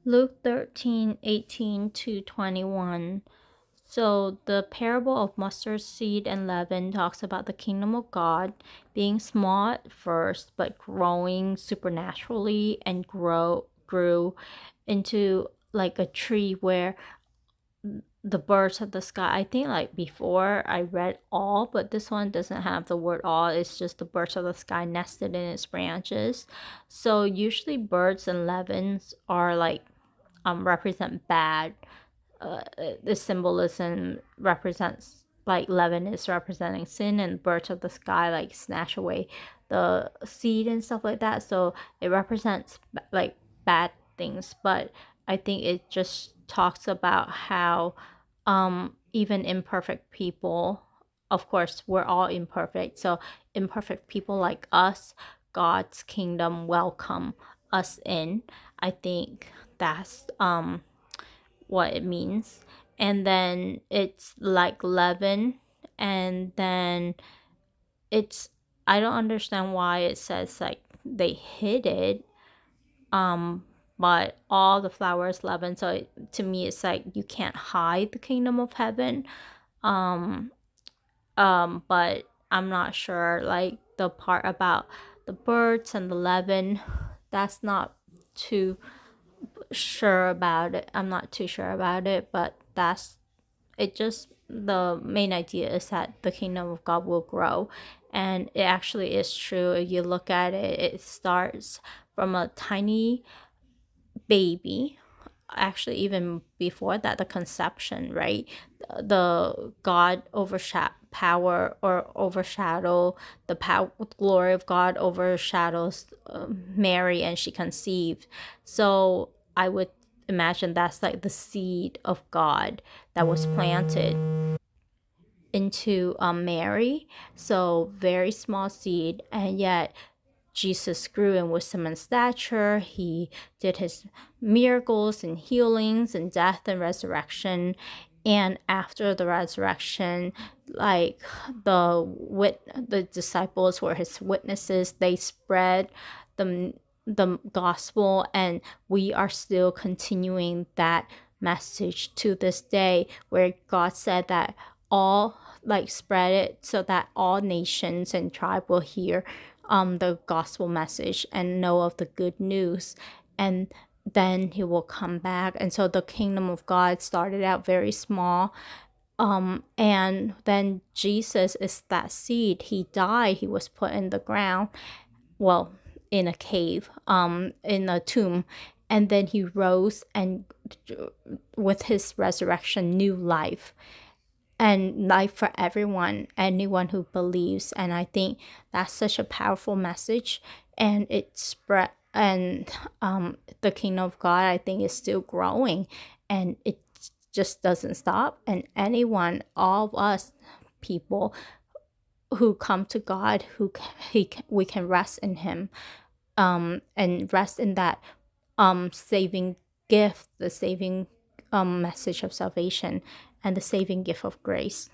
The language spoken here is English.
Luke 13:18-21. So the parable of mustard seed and leaven talks about the kingdom of God being small at first, but growing supernaturally and grew into like a tree where the birds of the sky. I think like before I read all, but this one doesn't have the word all. It's just the birds of the sky nested in its branches. So usually birds and levens are like represent bad. The symbolism represents like leaven is representing sin, and birds of the sky like snatch away the seed and stuff like that. So it represents like bad things, but I think it just talks about how even imperfect people, of course we're all imperfect, so imperfect people like us, God's kingdom welcome us in. I think that's what it means. And then it's like leaven, and then it's, I don't understand why it says like they hid it, um but all the flowers leaven. So to me it's like you can't hide the kingdom of heaven. um but I'm not sure like the part about the birds and the leaven, that's not too sure about it. I'm not too sure about it, but that's it. Just the main idea is that the kingdom of God will grow, and it actually is true. If you look at it, it starts from a tiny baby, actually even before that, the conception, right? The God overshadow power or overshadow the power, glory of God overshadows Mary, and she conceived. So I would imagine that's like the seed of God that was planted into Mary. So very small seed, and yet Jesus grew in wisdom and stature. He did his miracles and healings and death and resurrection. And after the resurrection, like the disciples were his witnesses. They spread the the gospel, and we are still continuing that message to this day, where God said that all, like, spread it so that all nations and tribe will hear the gospel message and know of the good news. And then he will come back. And so the kingdom of God started out very small, and then Jesus is that seed. He died, he was put in the ground, well, in a cave, in a tomb, and then he rose, and with his resurrection, new life, and life for everyone, anyone who believes. And I think that's such a powerful message, and it spread. And the kingdom of God, I think, is still growing, and it just doesn't stop. And anyone, all of us people who come to God, we can rest in him, and rest in that saving gift, the saving message of salvation, and the saving gift of grace.